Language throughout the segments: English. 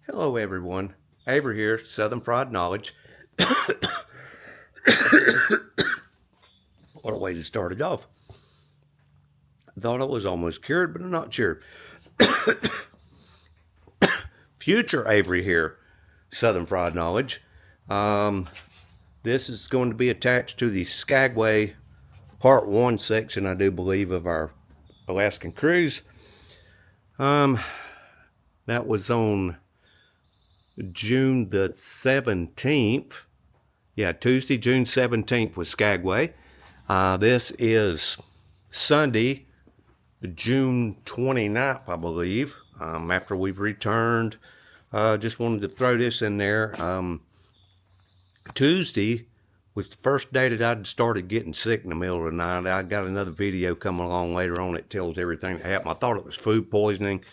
Hello everyone, Avery here, Southern Fried Knowledge. What a way to start it off. I thought I was almost cured, but I'm not cured. Future Avery here, Southern Fried Knowledge. This is going to be attached to the Skagway Part 1 section, I do believe, of our Alaskan cruise. That was on June the 17th. Yeah, Tuesday, June 17th was Skagway. This is Sunday, June 29th, I believe, after we've returned. Just wanted to throw this in there. Tuesday was the first day that I'd started getting sick in the middle of the night. I got another video coming along later on that tells everything that happened. I thought it was food poisoning.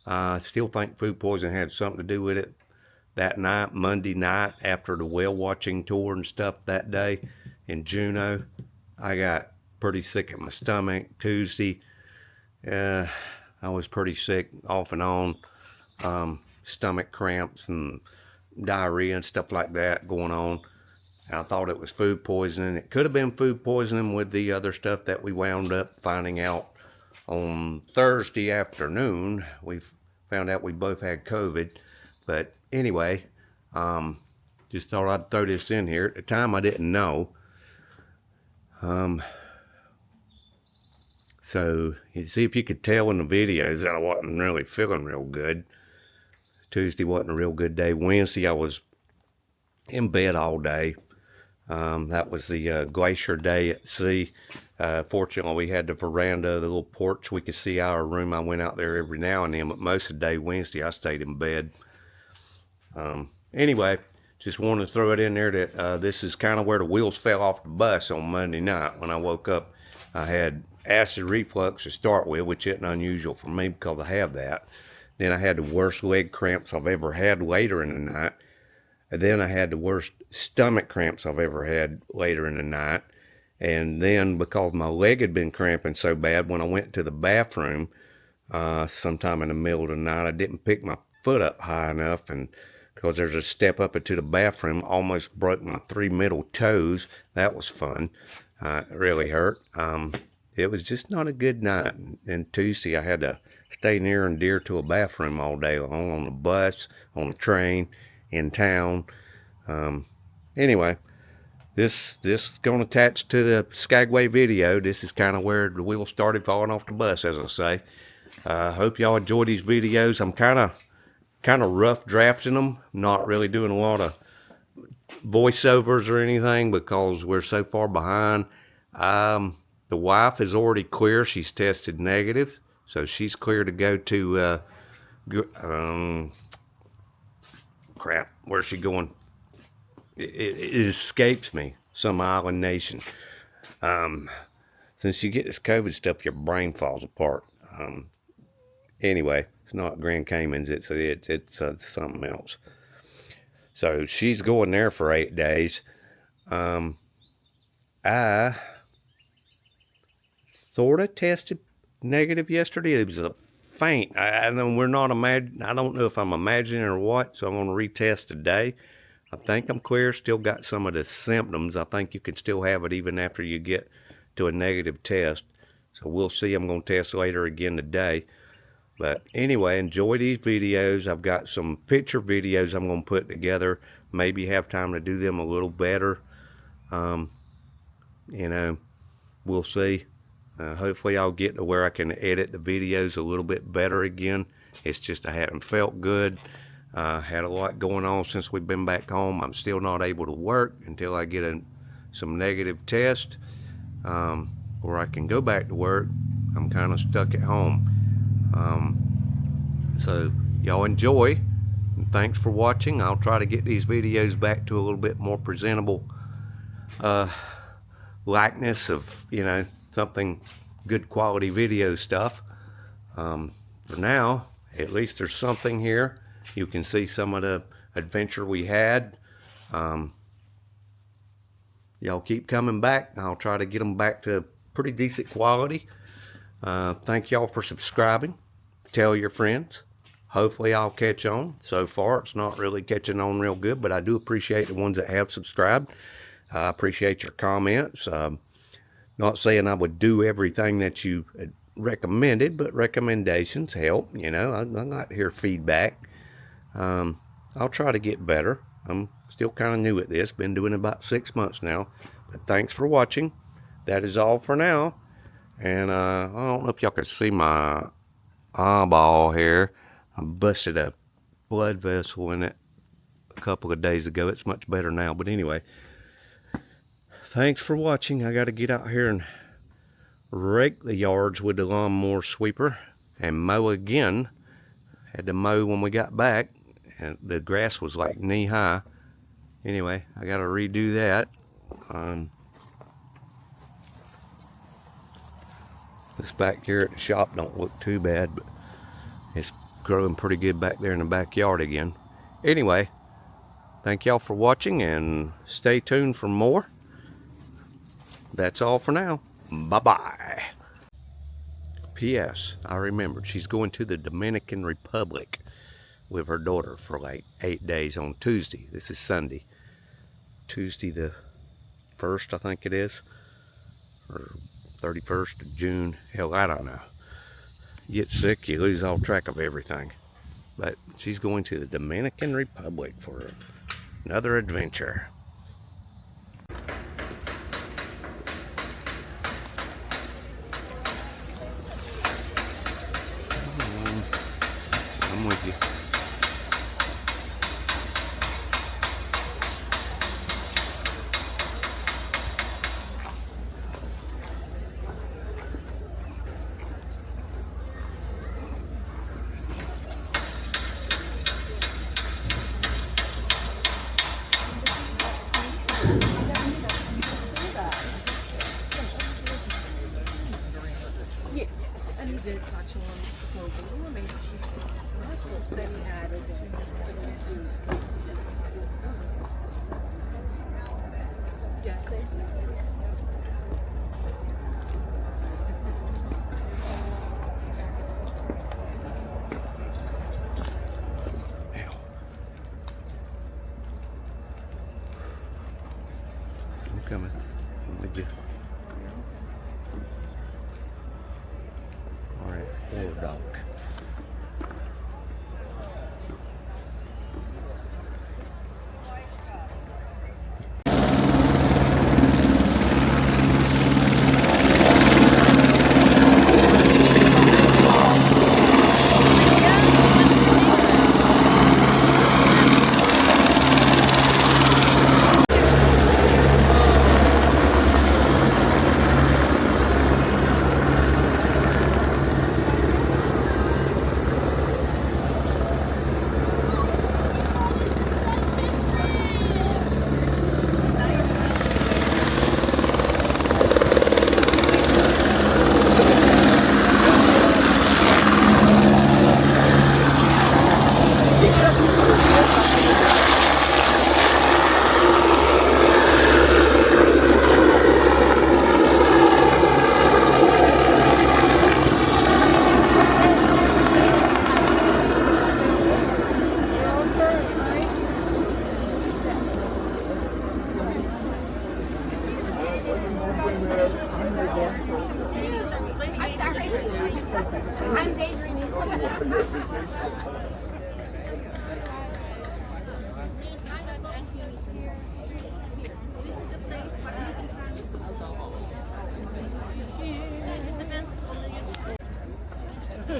I still think food poisoning had something to do with it. That night, Monday night, after the whale watching tour and stuff that day in Juneau, I got pretty sick at my stomach. Tuesday, I was pretty sick off and on, stomach cramps and diarrhea and stuff like that going on. I thought it was food poisoning. It could have been food poisoning with the other stuff that we wound up finding out on Thursday afternoon. We found out we both had COVID. But anyway, just thought I'd throw this in here. At the time, I didn't know. So you see if you could tell in the videos that I wasn't really feeling real good. Tuesday wasn't a real good day. Wednesday, I was in bed all day. That was the glacier day at sea. Fortunately, we had the veranda, the little porch. We could see our room. I went out there every now and then, but most of the day, Wednesday, I stayed in bed. Anyway, just wanted to throw it in there that this is kind of where the wheels fell off the bus on Monday night. When I woke up, I had acid reflux to start with, which isn't unusual for me because I have that. Then I had the worst leg cramps I've ever had later in the night. And then I had the worst stomach cramps I've ever had later in the night. And then because my leg had been cramping so bad, when I went to the bathroom sometime in the middle of the night, I didn't pick my foot up high enough, and because there's a step up into the bathroom, almost broke my 3 middle toes. That was fun. It really hurt. It was just not a good night. And Tuesday, I had to stay near and dear to a bathroom all day long, on the bus, on the train, in town. Anyway, this is going to attach to the Skagway video. This is kind of where the wheels started falling off the bus, as I say. Hope y'all enjoy these videos. I'm kind of rough drafting them, not really doing a lot of voiceovers or anything because we're so far behind. The wife is already clear. She's tested negative, so she's clear to go to crap, where's she going? It escapes me. Some island nation. Since you get this COVID stuff, your brain falls apart. Anyway, it's not Grand Caymans. It's something else. So she's going there for 8 days. I sort of tested negative yesterday. It was a faint. I know we're not I don't know if I'm imagining or what. So I'm going to retest today. I think I'm clear. Still got some of the symptoms. I think you can still have it even after you get to a negative test. So we'll see. I'm going to test later again today. But anyway, enjoy these videos. I've got some picture videos I'm going to put together. Maybe have time to do them a little better. We'll see. Hopefully I'll get to where I can edit the videos a little bit better again. It's just I haven't felt good. Had a lot going on since we've been back home. I'm still not able to work until I get some negative test where I can go back to work. I'm kind of stuck at home. So y'all enjoy, and thanks for watching. I'll try to get these videos back to a little bit more presentable likeness of, something good quality video stuff. For now, at least there's something here. You can see some of the adventure we had. Y'all keep coming back. I'll try to get them back to pretty decent quality. Thank y'all for subscribing. Tell your friends. Hopefully I'll catch on. So far, it's not really catching on real good, but I do appreciate the ones that have subscribed. I appreciate your comments. Not saying I would do everything that you recommended, but recommendations help. You know, I like to hear feedback. I'll try to get better. I'm still kind of new at this. Been doing it about 6 months now. But thanks for watching. That is all for now. And I don't know if y'all can see my eyeball here. I busted a blood vessel in it a couple of days ago. It's much better now. But anyway, thanks for watching. I got to get out here and rake the yards with the lawnmower sweeper and mow again. Had to mow when we got back, and the grass was like knee high. Anyway, I got to redo that. This back here at the shop don't look too bad, but it's growing pretty good back there in the backyard again. Anyway, thank y'all for watching and stay tuned for more. That's all for now. Bye-bye. P.S. I remembered she's going to the Dominican Republic with her daughter for like 8 days on Tuesday. This is Sunday. Tuesday the 1st, I think it is. Or 31st of June. Hell, I don't know. You get sick, you lose all track of everything. But she's going to the Dominican Republic for another adventure. I'm with you. Yeah, and he did touch on global. Maybe she says that he had it. Yes, they do. I'm coming. I'm with you. All right, poor dog. I'm daydreaming.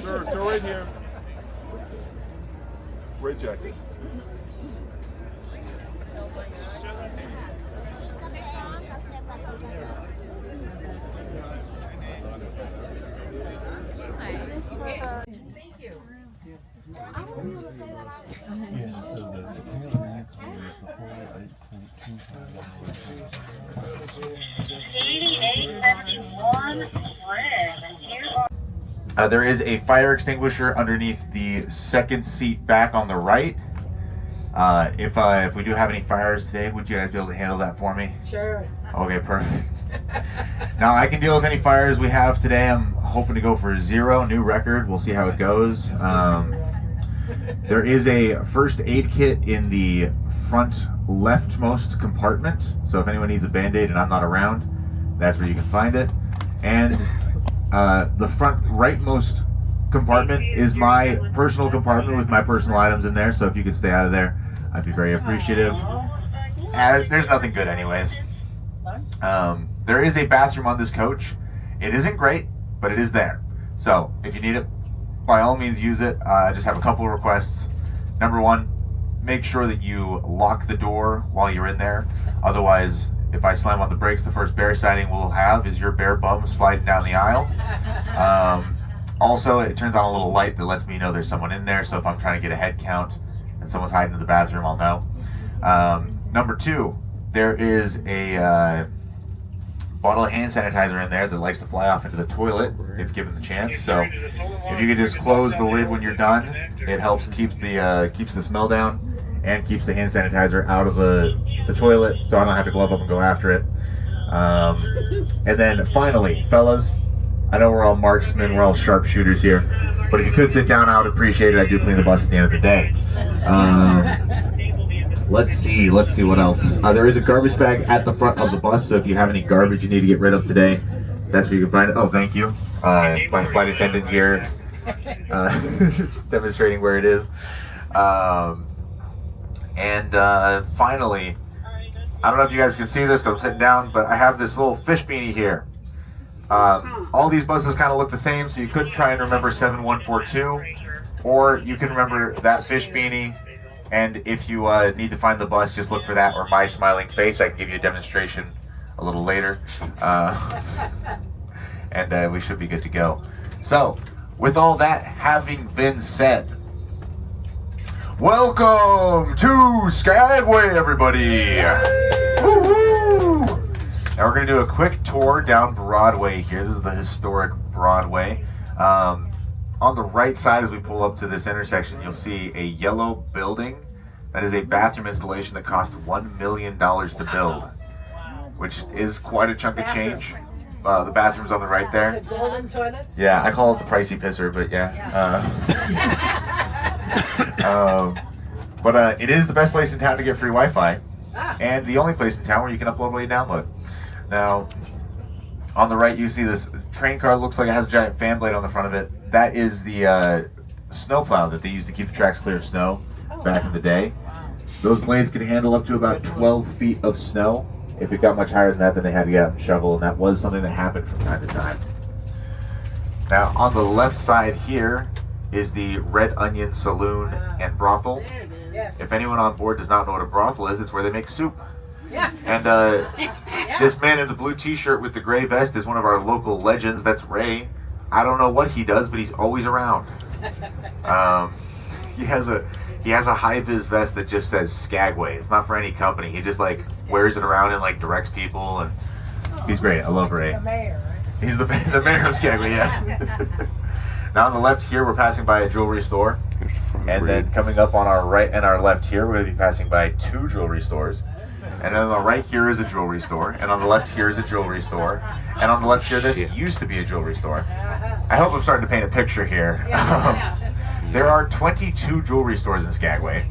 Sir, so right here. Red jacket. Thank you. Yeah, it says that the payment is the full 8.25. There is a fire extinguisher underneath the second seat back on the right. If we do have any fires today, would you guys be able to handle that for me? Sure. Okay, perfect. Now I can deal with any fires we have today. I'm hoping to go for 0, new record. We'll see how it goes. There is a first aid kit in the front leftmost compartment. So if anyone needs a Band-Aid and I'm not around, that's where you can find it. And the front rightmost compartment is my personal compartment with my personal items in there. So if you could stay out of there, I'd be very appreciative. There's nothing good anyways. There is a bathroom on this coach. It isn't great, but it is there. So if you need it, by all means use it. I just have a couple of requests. Number one, make sure that you lock the door while you're in there. Otherwise, if I slam on the brakes, the first bear sighting we'll have is your bare bum sliding down the aisle. Also, it turns on a little light that lets me know there's someone in there. So if I'm trying to get a head count and someone's hiding in the bathroom, I'll know. Number two, there is a bottle of hand sanitizer in there that likes to fly off into the toilet if given the chance. So if you could just close the lid when you're done, it helps keeps the smell down and keeps the hand sanitizer out of the toilet, so I don't have to glove up and go after it. And then finally, fellas, I know we're all marksmen, we're all sharpshooters here, but if you could sit down, I would appreciate it. I do clean the bus at the end of the day. Let's see what else. There is a garbage bag at the front of the bus, so if you have any garbage you need to get rid of today, that's where you can find it. Oh, thank you. My flight attendant here demonstrating where it is. Finally, I don't know if you guys can see this because I'm sitting down, but I have this little fish beanie here. All these buses kind of look the same, so you could try and remember 7142, or you can remember that fish beanie. And if you need to find the bus, just look for that or my smiling face. I can give you a demonstration a little later. And we should be good to go. So, with all that having been said, welcome to Skagway, everybody! Woo-hoo! Now we're going to do a quick tour down Broadway here. This is the historic Broadway. On the right side, as we pull up to this intersection, you'll see a yellow building. That is a bathroom installation that cost $1 million to build, which is quite a chunk of change. The bathroom's on the right there. The golden toilets? Yeah, I call it the pricey pisser, but yeah. But it is the best place in town to get free Wi-Fi, and the only place in town where you can upload while you download. Now, on the right, you see this train car. Looks like it has a giant fan blade on the front of it. That is the snowplow that they used to keep the tracks clear of snow back in the day. Those blades could handle up to about 12 feet of snow. If it got much higher than that, then they had to get out and shovel, and that was something that happened from time to time. Now, on the left side here is the Red Onion Saloon and Brothel. Yes. If anyone on board does not know what a brothel is, it's where they make soup. Yeah. And this man in the blue t-shirt with the gray vest is one of our local legends. That's Ray. I don't know what he does, but he's always around. He has a high-vis vest that just says Skagway. It's not for any company. He just like wears it around and like directs people, and he's great. I love Ray. The mayor, right? He's the mayor of Skagway, yeah. Now on the left here, we're passing by a jewelry store. And then coming up on our right and our left here, we're going to be passing by 2 jewelry stores. And on the right here is a jewelry store. And on the left here is a jewelry store. And on the left here, this used to be a jewelry store. I hope I'm starting to paint a picture here. There are 22 jewelry stores in Skagway.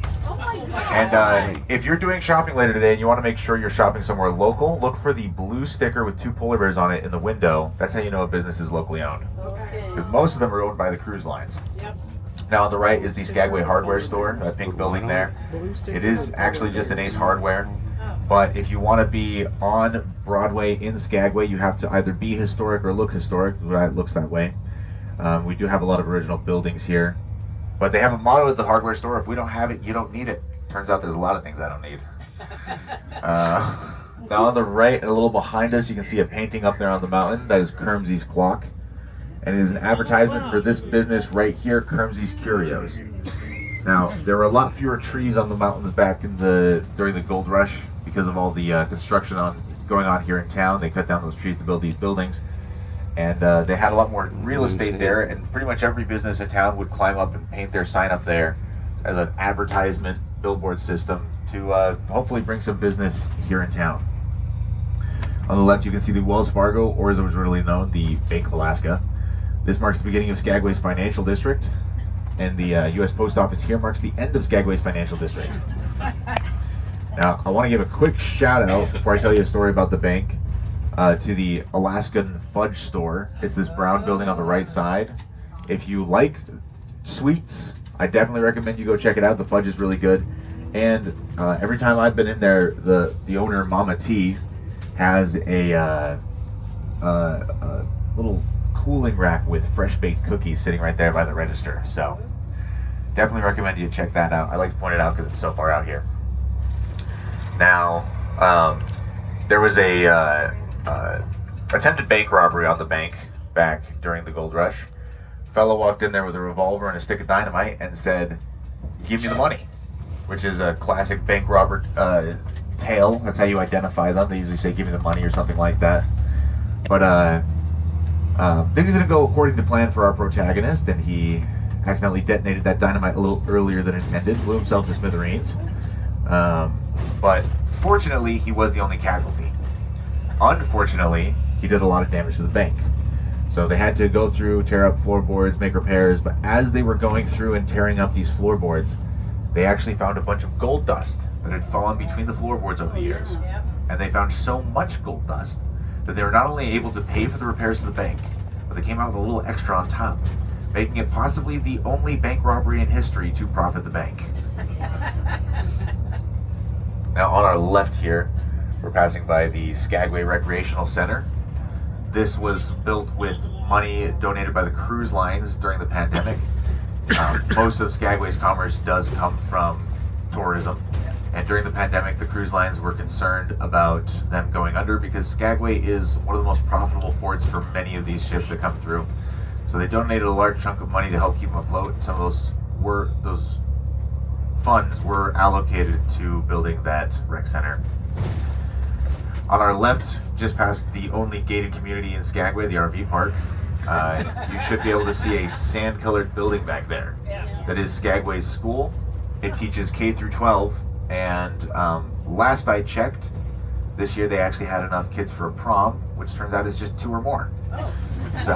And if you're doing shopping later today and you want to make sure you're shopping somewhere local, look for the blue sticker with 2 polar bears on it in the window. That's how you know a business is locally owned. Because most of them are owned by the cruise lines. Yep. Now on the right is the Skagway hardware store, that pink building there. It is actually just an Ace Hardware. But if you want to be on Broadway in Skagway, you have to either be historic or look historic. It looks that way. We do have a lot of original buildings here. But they have a motto at the hardware store: if we don't have it, you don't need it. Turns out there's a lot of things I don't need. Now on the right and a little behind us, you can see a painting up there on the mountain. That is Kermsey's Clock. And it is an advertisement for this business right here, Kermsey's Curios. Now, there were a lot fewer trees on the mountains back in during the gold rush because of all the construction going on here in town. They cut down those trees to build these buildings. And they had a lot more real estate there, and pretty much every business in town would climb up and paint their sign up there as an advertisement billboard system to hopefully bring some business here in town. On the left, you can see the Wells Fargo, or as it was originally known, the Bank of Alaska. This marks the beginning of Skagway's financial district. and the U.S. Post Office here marks the end of Skagway's financial district. Now, I want to give a quick shout out before I tell you a story about the bank to the Alaskan Fudge Store. It's this brown building on the right side. If you like sweets, I definitely recommend you go check it out. The fudge is really good. And every time I've been in there, the owner, Mama T, has a little cooling rack with fresh baked cookies sitting right there by the register. So definitely recommend you check that out. I like to point it out because it's so far out here. Now, there was a attempted bank robbery on the bank back during the gold rush. Fellow walked in there with a revolver and a stick of dynamite and said, "Give me the money," which is a classic bank robber tale. That's how you identify them. They usually say, "Give me the money," or something like that. But things didn't go according to plan for our protagonist, and he accidentally detonated that dynamite a little earlier than intended, blew himself to smithereens. But fortunately, he was the only casualty. Unfortunately, he did a lot of damage to the bank. So they had to go through, tear up floorboards, make repairs, but as they were going through and tearing up these floorboards, they actually found a bunch of gold dust that had fallen between the floorboards over the years. And they found so much gold dust that they were not only able to pay for the repairs to the bank, but they came out with a little extra on top, making it possibly the only bank robbery in history to profit the bank. Now on our left here, we're passing by the Skagway Recreational Center. This was built with money donated by the cruise lines during the pandemic. Most of Skagway's commerce does come from tourism. And during the pandemic, the cruise lines were concerned about them going under because Skagway is one of the most profitable ports for many of these ships that come through. So they donated a large chunk of money to help keep them afloat. Some of those funds were allocated to building that rec center. On our left, just past the only gated community in Skagway, the RV park, you should be able to see a sand-colored building back there. That is Skagway's school. It teaches K through 12, and last I checked, this year they actually had enough kids for a prom, which turns out is just 2 or more. So,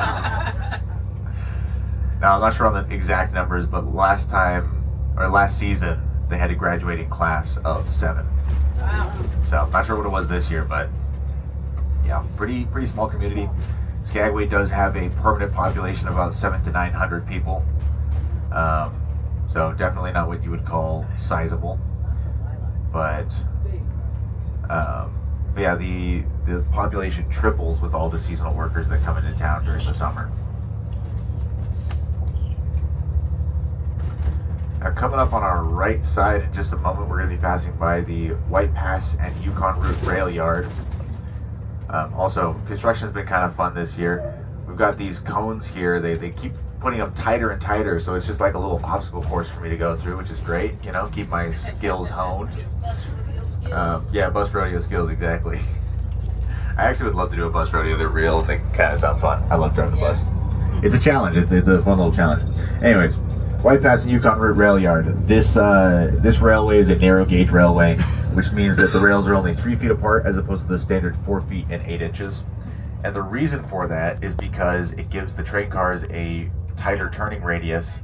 now I'm not sure on the exact numbers, but last season they had a graduating class of 7. Wow. So I'm not sure what it was this year, but yeah, pretty small community. Skagway does have a permanent population of about 700 to 900 people. So definitely not what you would call sizable. But yeah, the population triples with all the seasonal workers that come into town during the summer. Now, coming up on our right side in just a moment, we're going to be passing by the White Pass and Yukon Route Rail Yard. Also, construction's been kind of fun this year. We've got these cones here. They keep putting them tighter and tighter, so it's just like a little obstacle course for me to go through, which is great. You know, keep my skills honed. Yeah, bus rodeo skills, exactly. I actually would love to do a bus rodeo. They're real. They kind of sound fun. I love driving the bus. It's a challenge. It's a fun little challenge. Anyways, White Pass and Yukon Route Rail Yard. This railway is a narrow gauge railway, which means that the rails are only 3 feet apart as opposed to the standard 4 feet and 8 inches. And the reason for that is because it gives the train cars a tighter turning radius,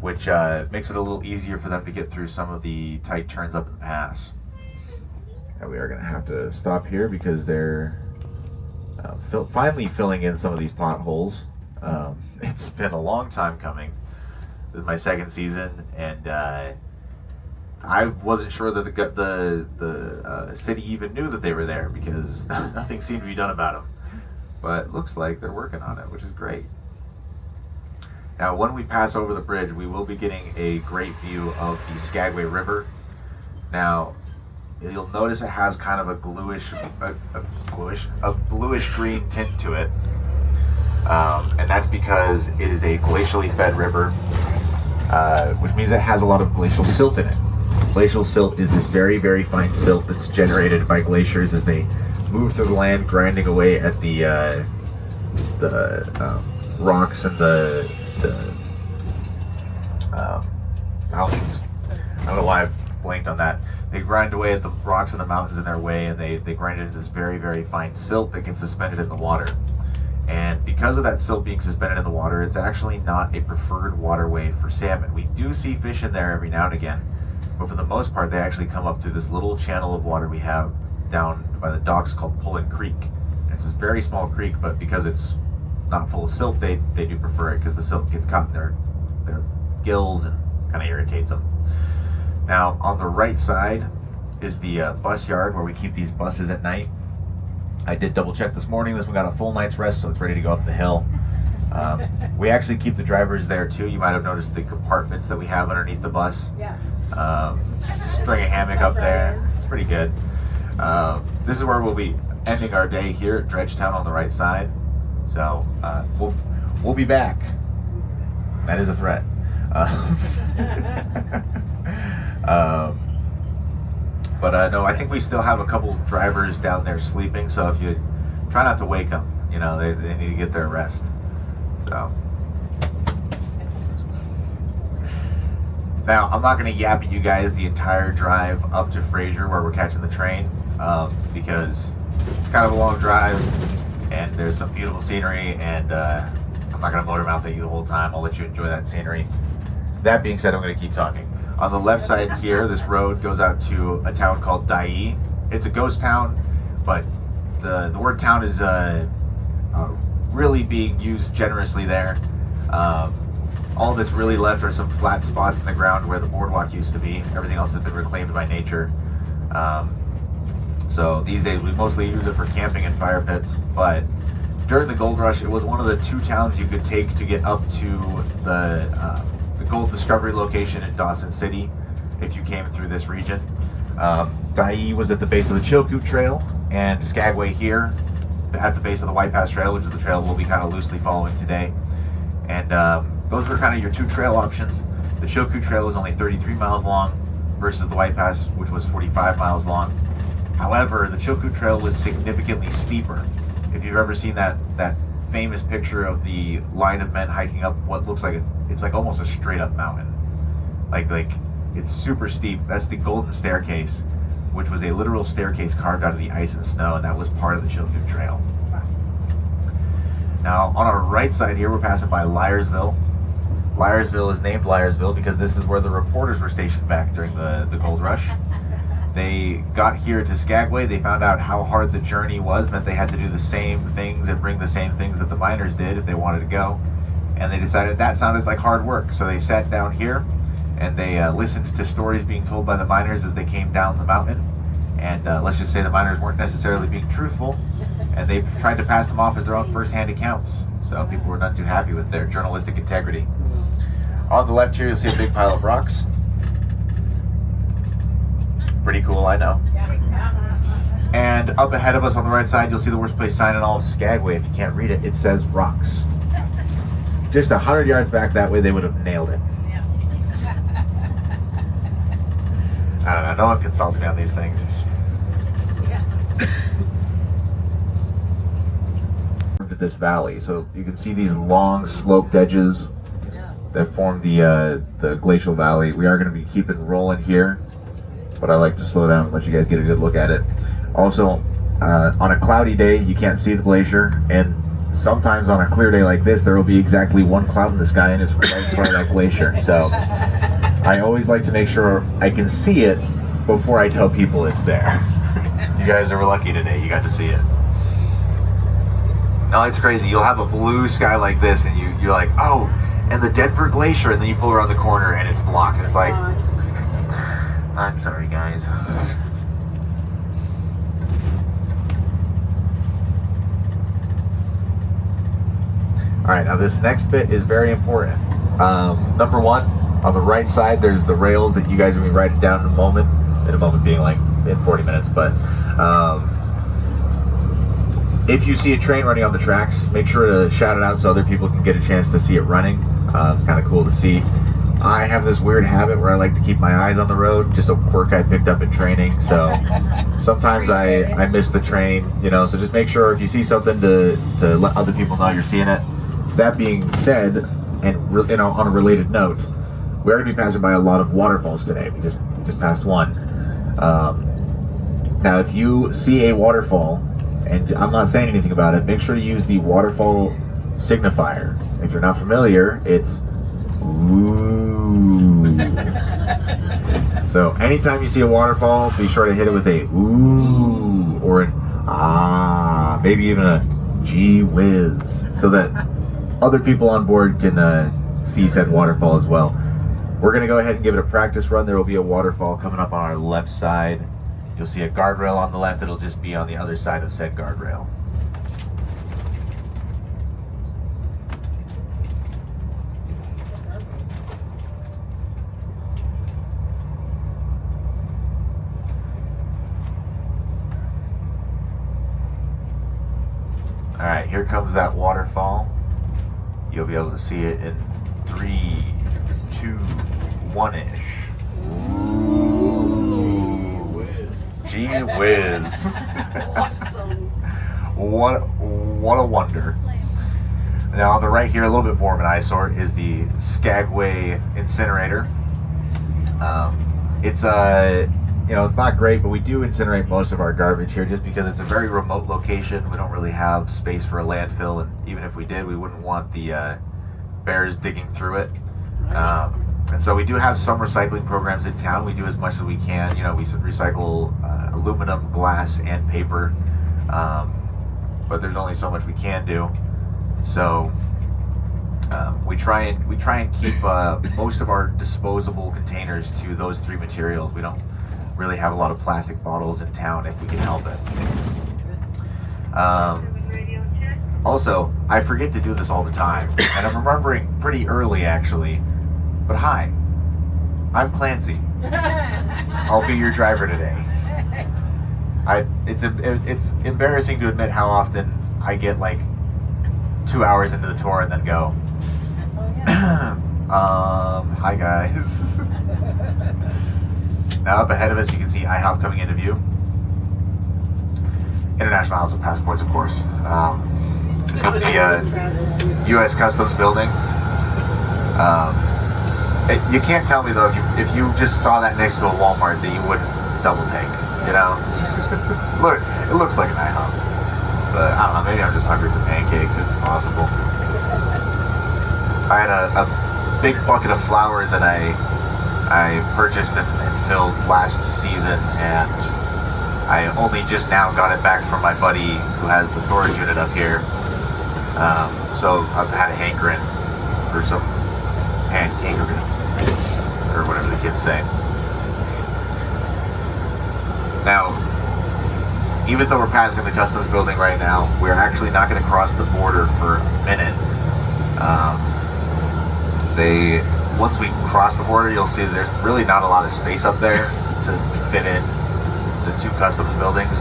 which makes it a little easier for them to get through some of the tight turns up the pass. And we are going to have to stop here because they're finally filling in some of these potholes. It's been a long time coming. This is my second season, and I wasn't sure that the city even knew that they were there because nothing seemed to be done about them. But it looks like they're working on it, which is great. Now, when we pass over the bridge, we will be getting a great view of the Skagway River. Now, you'll notice it has kind of a bluish green tint to it, and that's because it is a glacially fed river, which means it has a lot of glacial silt in it. Glacial silt is this very, very fine silt that's generated by glaciers as they move through the land, grinding away at the rocks and the mountains. I don't know why I blanked on that. They grind away at the rocks and the mountains in their way, and they grind it into this very, very fine silt that gets suspended in the water. And because of that silt being suspended in the water, it's actually not a preferred waterway for salmon. We do see fish in there every now and again, but for the most part, they actually come up through this little channel of water we have down by the docks called Pullen Creek. It's this very small creek, but because it's not full of silt, they do prefer it because the silt gets caught in their gills and kind of irritates them. Now, on the right side is the bus yard where we keep these buses at night. I did double check this morning. This one got a full night's rest, so it's ready to go up the hill. We actually keep the drivers there too. You might have noticed the compartments that we have underneath the bus. Yeah. Bring a hammock up there. It's pretty good. This is where we'll be ending our day here at Dredgetown on the right side. So we'll be back. That is a threat. But no, I think we still have a couple drivers down there sleeping. So if you try not to wake them, you know, they need to get their rest. So now I'm not going to yap at you guys the entire drive up to Fraser where we're catching the train, because it's kind of a long drive and there's some beautiful scenery, and I'm not going to motor mouth at you the whole time. I'll let you enjoy that scenery. That being said, I'm going to keep talking. On the left side here, this road goes out to a town called Dyea. It's a ghost town, but the word town is really being used generously there. All that's really left are some flat spots in the ground where the boardwalk used to be. Everything else has been reclaimed by nature. So these days we mostly use it for camping and fire pits, but during the gold rush, it was one of the 2 towns you could take to get up to the gold discovery location in Dawson City if you came through this region. Dyea was at the base of the Chilkoot Trail, and Skagway here at the base of the White Pass Trail, which is the trail we'll be kind of loosely following today. And those were kind of your 2 trail options. The Chilkoot Trail was only 33 miles long versus the White Pass, which was 45 miles long. However, the Chilkoot Trail was significantly steeper. If you've ever seen that famous picture of the line of men hiking up what looks like it's like almost a straight up mountain, like it's super steep. That's the Golden Staircase, which was a literal staircase carved out of the ice and snow, and that was part of the Chilkoot Trail. Now on our right side here, we're passing by Liarsville. Liarsville is named Liarsville because this is where the reporters were stationed back during the gold rush. They got here to Skagway, they found out how hard the journey was and that they had to do the same things and bring the same things that the miners did if they wanted to go. And they decided that sounded like hard work. So they sat down here and they listened to stories being told by the miners as they came down the mountain. And let's just say the miners weren't necessarily being truthful, and they tried to pass them off as their own first-hand accounts. So people were not too happy with their journalistic integrity. On the left here, you'll see a big pile of rocks. Pretty cool, I know. And up ahead of us on the right side, you'll see the worst place sign in all of Skagway. If you can't read it, it says rocks. Just 100 yards back that way, they would have nailed it. I don't know, no one consults me on these things. To this valley, so you can see these long sloped edges that form the glacial valley. We are going to be keeping rolling here, but I like to slow down and let you guys get a good look at it. Also, on a cloudy day, you can't see the glacier, and sometimes on a clear day like this, there will be exactly 1 cloud in the sky, and it's right in front of that glacier. So I always like to make sure I can see it before I tell people it's there. You guys are lucky today, you got to see it. No, it's crazy. You'll have a blue sky like this, and you're like, oh, and the Denver Glacier, and then you pull around the corner, and it's blocked. And it's like, I'm sorry, guys. All right, now this next bit is very important. Number 1, on the right side, there's the rails that you guys are going to be writing down in a moment. In a moment being like in 40 minutes, but if you see a train running on the tracks, make sure to shout it out so other people can get a chance to see it running. It's kind of cool to see. I have this weird habit where I like to keep my eyes on the road, just a quirk I picked up in training. So sometimes I miss the train, you know, so just make sure if you see something to let other people know you're seeing it. That being said, and you know, on a related note, we're going to be passing by a lot of waterfalls today. We just passed one. Now if you see a waterfall, and I'm not saying anything about it, make sure to use the waterfall signifier. If you're not familiar, it's ooh. So anytime you see a waterfall, be sure to hit it with a ooh or an ah, maybe even a gee whiz, so that other people on board can see said waterfall as well. We're going to go ahead and give it a practice run. There will be a waterfall coming up on our left side. You'll see a guardrail on the left. It'll just be on the other side of said guardrail. All right, here comes that waterfall. You'll be able to see it in 3, 2, 1-ish. Ooh. Gee whiz. Awesome. What a wonder. Now on the right here, a little bit more of an eyesore, is the Skagway incinerator. It's it's not great, but we do incinerate most of our garbage here just because it's a very remote location. We don't really have space for a landfill, and even if we did, we wouldn't want the bears digging through it. And so we do have some recycling programs in town. We do as much as we can. We recycle aluminum, glass, and paper, but there's only so much we can do. So we try and keep most of our disposable containers to those 3 materials. We don't really have a lot of plastic bottles in town if we can help it. Also, I forget to do this all the time, and I'm remembering pretty early actually. But hi, I'm Clancy. I'll be your driver today. It's embarrassing to admit how often I get like 2 hours into the tour and then go, hi guys. Now up ahead of us you can see IHOP coming into view. International House of Passports, of course. This is the U.S. Customs building. You can't tell me though if you just saw that next to a Walmart that you wouldn't double take. Look, it looks like an IHOP, but I don't know. Maybe I'm just hungry for pancakes. It's possible. I had a big bucket of flour that I purchased and filled last season, and I only just now got it back from my buddy who has the storage unit up here. So I've had a hankering for some pancake or whatever the kids say. Now, even though we're passing the customs building right now, we're actually not going to cross the border for a minute. Once we cross the border, you'll see there's really not a lot of space up there to fit in the 2 customs buildings.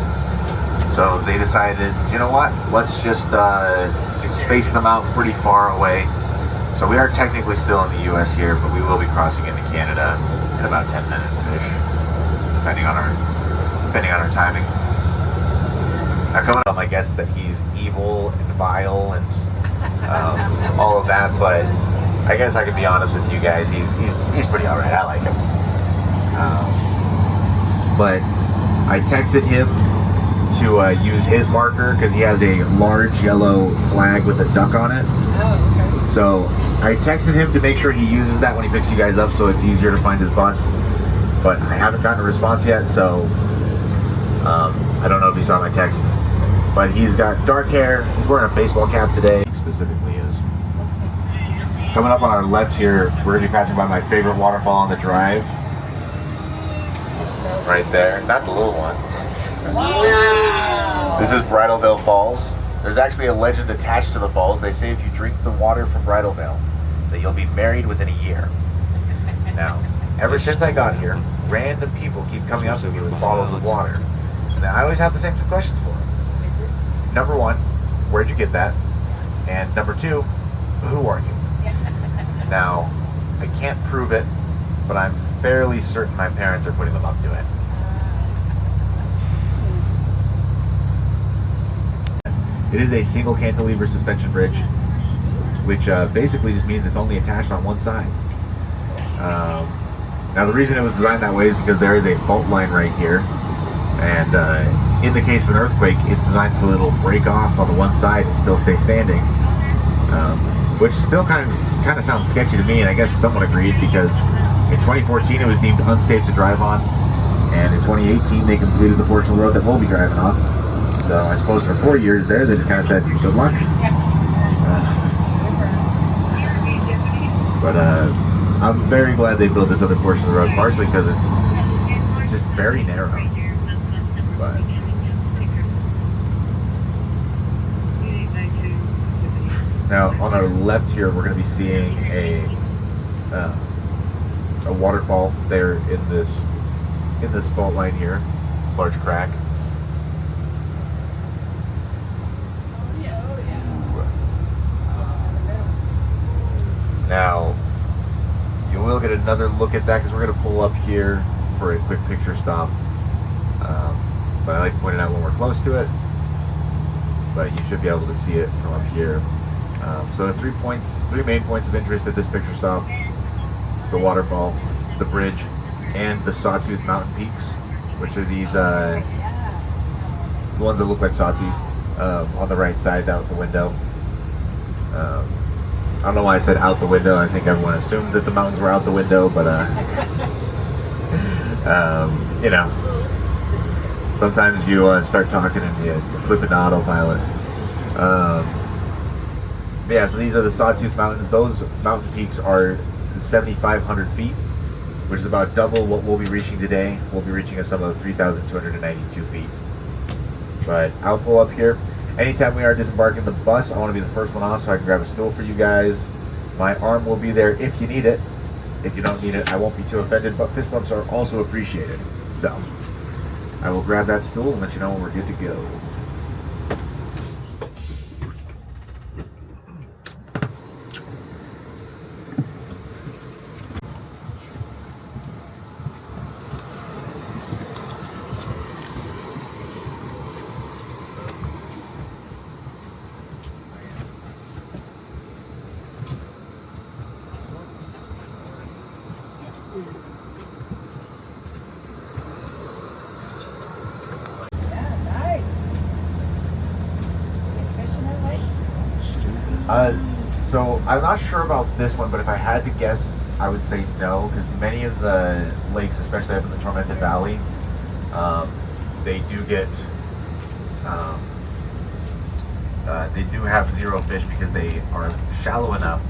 So they decided, you know what? Let's just space them out pretty far away. So we are technically still in the U.S. here, but we will be crossing into Canada in about 10 minutes-ish, depending on our timing. Now coming up, I guess that he's evil and vile and all of that, but I guess I can be honest with you guys. He's pretty alright. I like him. But I texted him to use his marker because he has a large yellow flag with a duck on it. Oh, okay. So I texted him to make sure he uses that when he picks you guys up, so it's easier to find his bus. But I haven't gotten a response yet, so I don't know if he saw my text. But he's got dark hair. He's wearing a baseball cap today. Specifically is. Coming up on our left here, we're going to be passing by my favorite waterfall on the drive. Right there. Not the little one. Wow. This is Bridalveil Falls. There's actually a legend attached to the falls. They say if you drink the water from Bridalveil, that you'll be married within a year. Now, ever since I got here, random people keep coming up to me with bottles of water. Now, I always have the same 2 questions for them. Number 1, where'd you get that? And number 2, who are you? Now, I can't prove it, but I'm fairly certain my parents are putting them up to it. It is a single cantilever suspension bridge, which basically just means it's only attached on one side. Now the reason it was designed that way is because there is a fault line right here, and in the case of an earthquake, it's designed so it'll break off on the one side and still stay standing, which still kind of sounds sketchy to me, and I guess someone agreed because in 2014 it was deemed unsafe to drive on, and in 2018 they completed the portion of the road that we'll be driving on. So I suppose for 4 years there, they just kind of said, good luck. But I'm very glad they built this other portion of the road, partially because it's just very narrow. But now on our left here, we're going to be seeing a waterfall there in this fault line here, this large crack. Now, you will get another look at that because we're going to pull up here for a quick picture stop. But I like to point it out when we're close to it. But you should be able to see it from up here. So the 3 main points of interest at this picture stop: the waterfall, the bridge, and the Sawtooth Mountain peaks, which are these the ones that look like sawtooth on the right side out the window. I don't know why I said out the window. I think everyone assumed that the mountains were out the window, but you know, sometimes you start talking and you flip into autopilot. Yeah, so these are the Sawtooth Mountains. Those mountain peaks are 7,500 feet, which is about double what we'll be reaching today. We'll be reaching a sum of 3,292 feet. But I'll pull up here. Anytime we are disembarking the bus, I want to be the first one off so I can grab a stool for you guys. My arm will be there if you need it. If you don't need it, I won't be too offended, but fist bumps are also appreciated. So, I will grab that stool and let you know when we're good to go. So I'm not sure about this one, but if I had to guess, I would say no, because many of the lakes, especially up in the Tormented Valley, they do have zero fish because they are shallow enough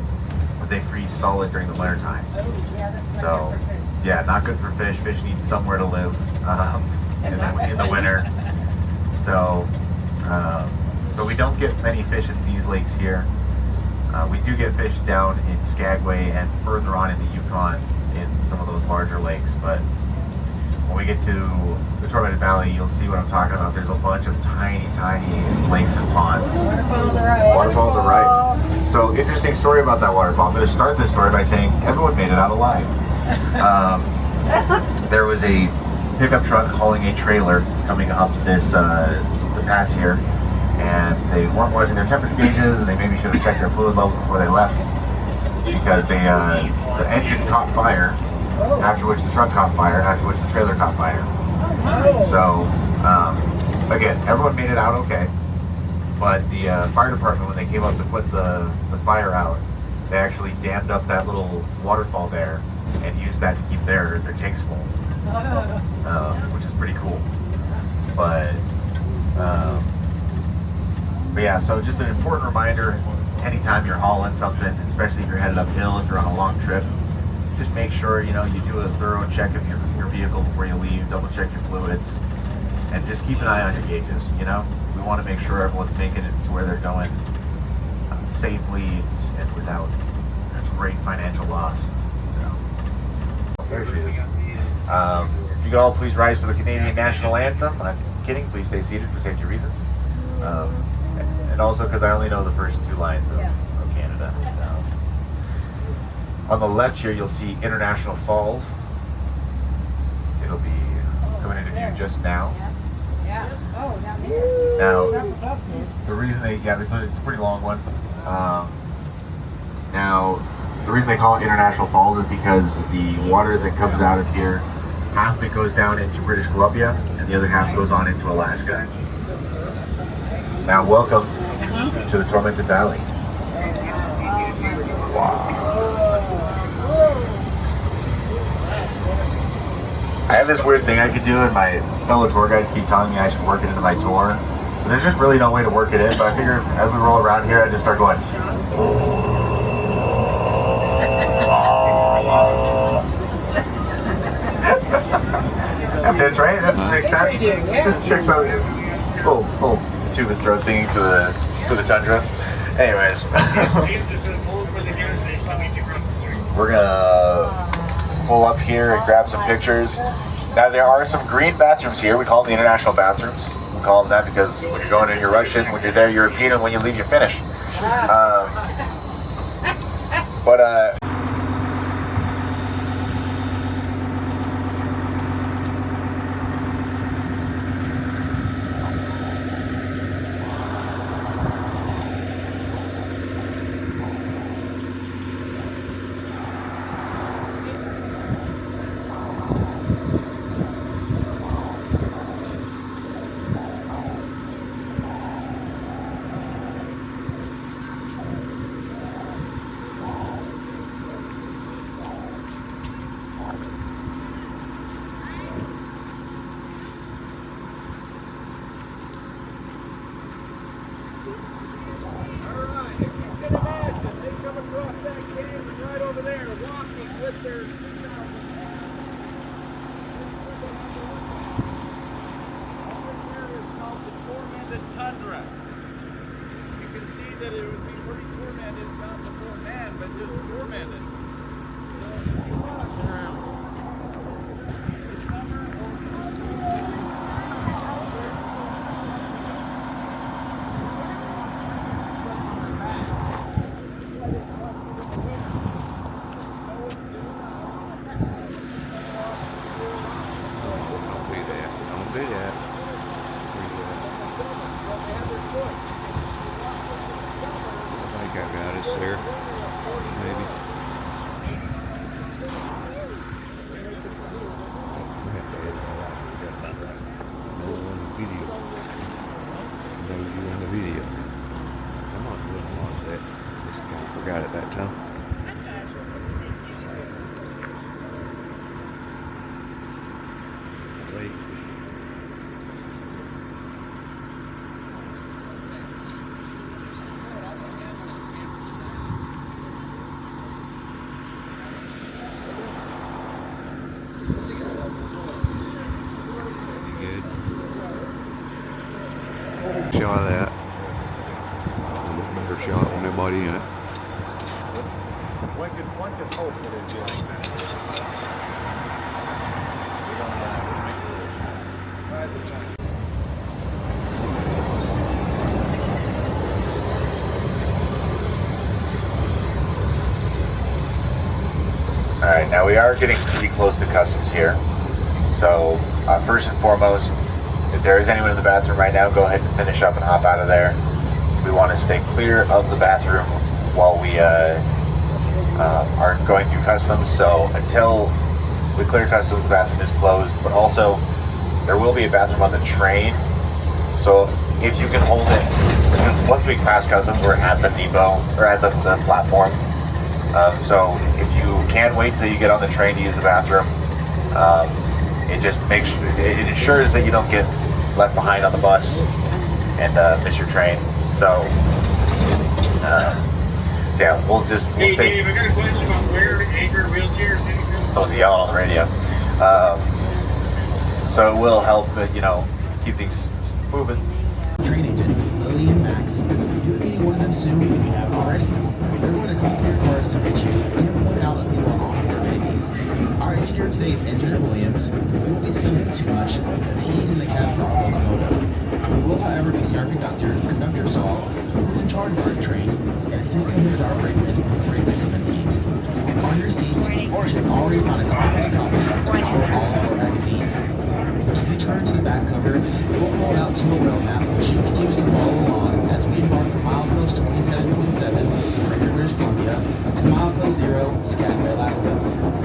that they freeze solid during the winter time. Oh, yeah, that's not So, good for fish. yeah, not good for fish. Fish need somewhere to live in the winter. So, so we don't get many fish in these lakes here. We do get fish down in Skagway and further on in the Yukon in some of those larger lakes, but when we get to the Tormented Valley, you'll see what I'm talking about. There's a bunch of tiny, tiny lakes and ponds. Waterfall on the right. Waterfall on the right. So, interesting story about that waterfall. I'm going to start this story by saying everyone made it out alive. There was a pickup truck hauling a trailer coming up this the pass here, and they weren't watching their temperature gauges, and they maybe should have checked their fluid level before they left, because they the engine caught fire, after which the truck caught fire, after which the trailer caught fire. So again, everyone made it out okay, but the fire department, when they came up to put the fire out, they actually dammed up that little waterfall there and used that to keep their tanks full, which is pretty cool. But yeah, so just an important reminder, anytime you're hauling something, especially if you're headed uphill, if you're on a long trip, just make sure, you know, you do a thorough check of your vehicle before you leave, double check your fluids, and just keep an eye on your gauges, you know? We want to make sure everyone's making it to where they're going safely and without great financial loss. So, there she is. If you could all please rise for the Canadian National Anthem. I'm kidding, please stay seated for safety reasons. And also because I only know the first two lines of Canada. So. On the left here, you'll see International Falls. It'll be coming into view just now. Yeah. Oh, down here. Now, It's up above too. the reason it's a pretty long one. Now, the reason they call it International Falls is because the water that comes out of here Half of it goes down into British Columbia, and the other half goes on into Alaska. Now, welcome to the Tormented Valley. I have this weird thing I could do, and my fellow tour guides keep telling me I should work it into my tour. But there's just really no way to work it in, but I figure as we roll around here, I just start going. That fits, right? That makes sense. Checks out. Little tube and throat singing for the tundra. Anyways, we're gonna pull up here and grab some pictures. Now there are some green bathrooms here. We call them the international bathrooms. We call them that because when you're going in, you're Russian. When you're there, you're European, and when you leave, you're Finnish. But Tundra. You can see that it would be pretty tormented, not before man, but just tormented. Don't do that. I think I got us there. Maybe. We have to edit that out. We got that right. No on the video. No you on the video. I'm not doing a lot of that. This guy forgot it that time. Wait. Good. Shot of that. A little better shot with nobody in it. One could hope that it'd be like that. Alright, now we are getting pretty close to customs here. So, first and foremost, if there is anyone in the bathroom right now, go ahead and finish up and hop out of there. We want to stay clear of the bathroom while we are going through customs. So, until we clear customs, the bathroom is closed. But also, there will be a bathroom on the train. So, if you can hold it, once we pass customs, we're at the depot, or at the platform. So if you can wait till you get on the train to use the bathroom, it just makes it ensures that you don't get left behind on the bus and miss your train. So yeah, we'll stay. Dave, I got a question about where Anchor wheelchairs. So the yell on the radio. So it will help, keep things moving. Train agents, Lily and Max, you'll be meeting one of them soon if you haven't already. They're going to call your cars to reach you and point out if you are on board babies. Our engineer today is Engineer Williams. We won't be seeing him too much as he's in the cab for all the moto. We will, however, be seeing our Conductor Saul, who's in charge of our train, and assisting him is our brakeman, Kaminsky. On your seats, you should already find a copy of our all-four magazine. If you turn to the back cover, it will hold out to a rail map which you can use to follow along as we embark from milepost 27.7, Fraser, British Columbia, to milepost 0, Skagway, Alaska.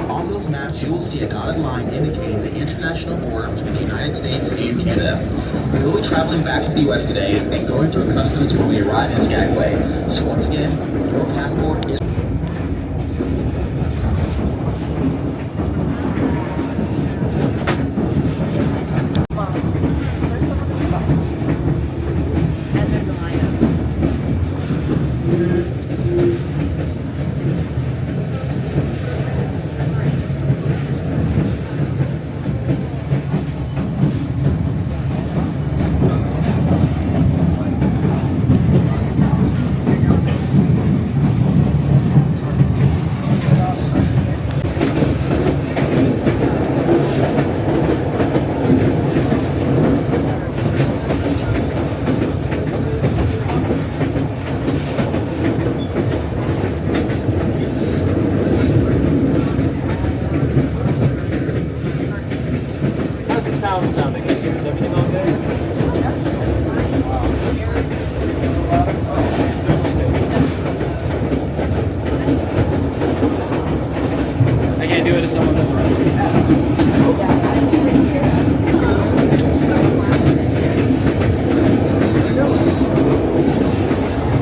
On those maps, you will see a dotted line indicating the international border between the United States and Canada. We will be traveling back to the U.S. today and going through customs when we arrive in Skagway. So once again, your passport is How's the sound sounding in here? Is everything okay? I can't do it if someone's on the rest.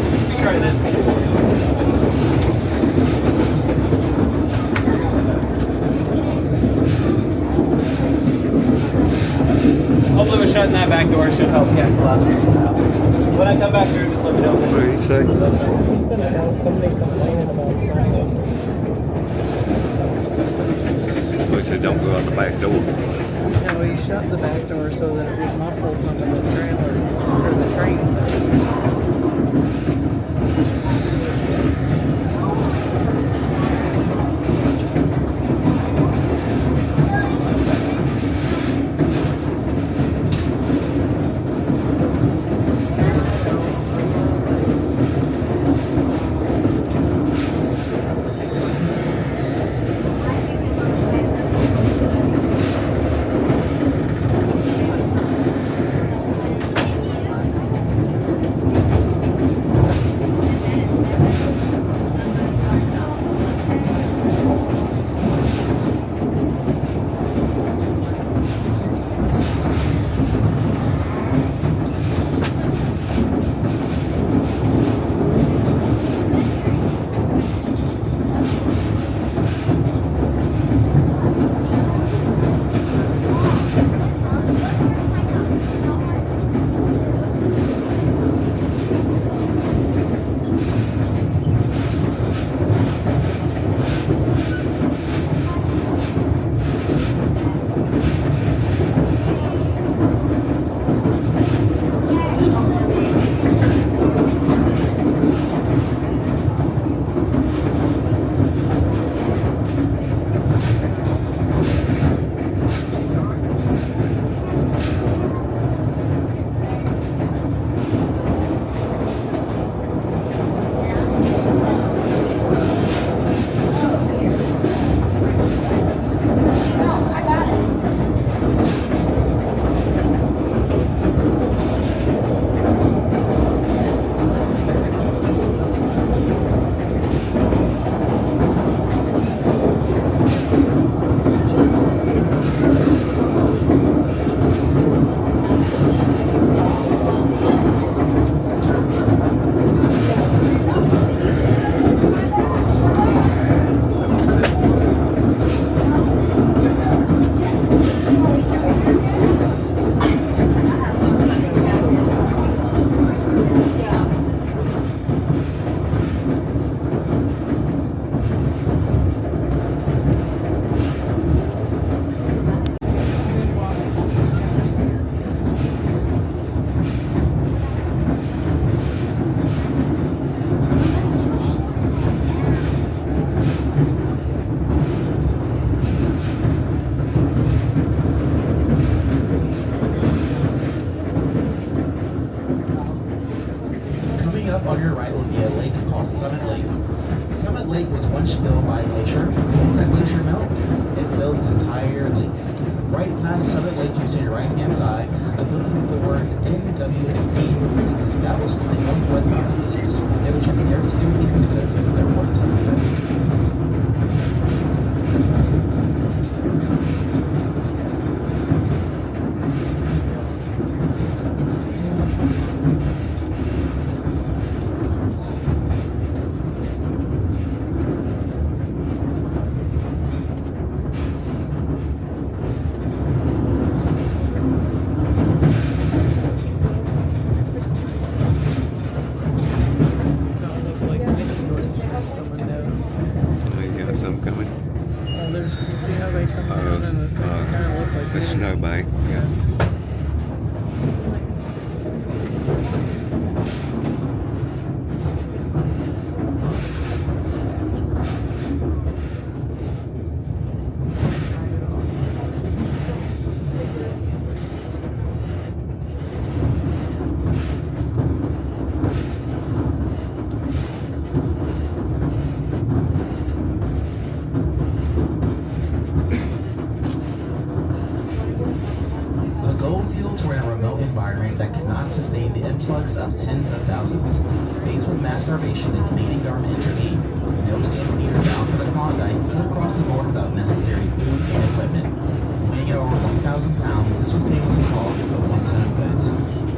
Let me try this. Hopefully, shutting that back door should help cancel out some of the sound. When I come back through, just let me know. What do you say? Something about somebody complaining about something. We said don't go out the back door. No, he shut the back door so that it would muffle some of the trailer or the train sound. on your right will be a lake called Summit Lake. Summit Lake was once filled by a glacier. As that glacier melted, it filled this entire lake. Right past Summit Lake, you see on your right hand side, a building with the word NW15. That was when they went with the police. They were checking every single thing to go to their one ton of goods. A snowbank. Yeah. The gold fields were in a remote environment that could not sustain the influx of tens of thousands. Faced with mass starvation, the Canadian government intervened. No steam meter bound for the Klondike could cross the border without necessary food and equipment. Weighing at over 1,000 pounds, this was famously called the 1 ton of goods.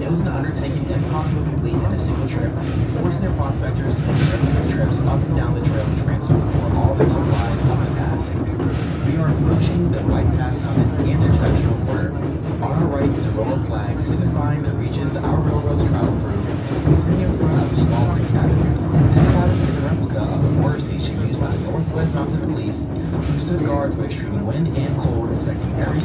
It was an undertaking impossible to complete in a single trip, forcing their prospectors to make regular trips up and down the trail to transport all their supplies up the pass. We are approaching the White Pass Summit and the traditional border. On our right is a row of flags signifying the regions our railroads travel through. Sitting in front of a small brick cabin. This cabin is a replica of a border station used by the Northwest Mounted Police, who stood guard for extreme wind and cold, inspecting every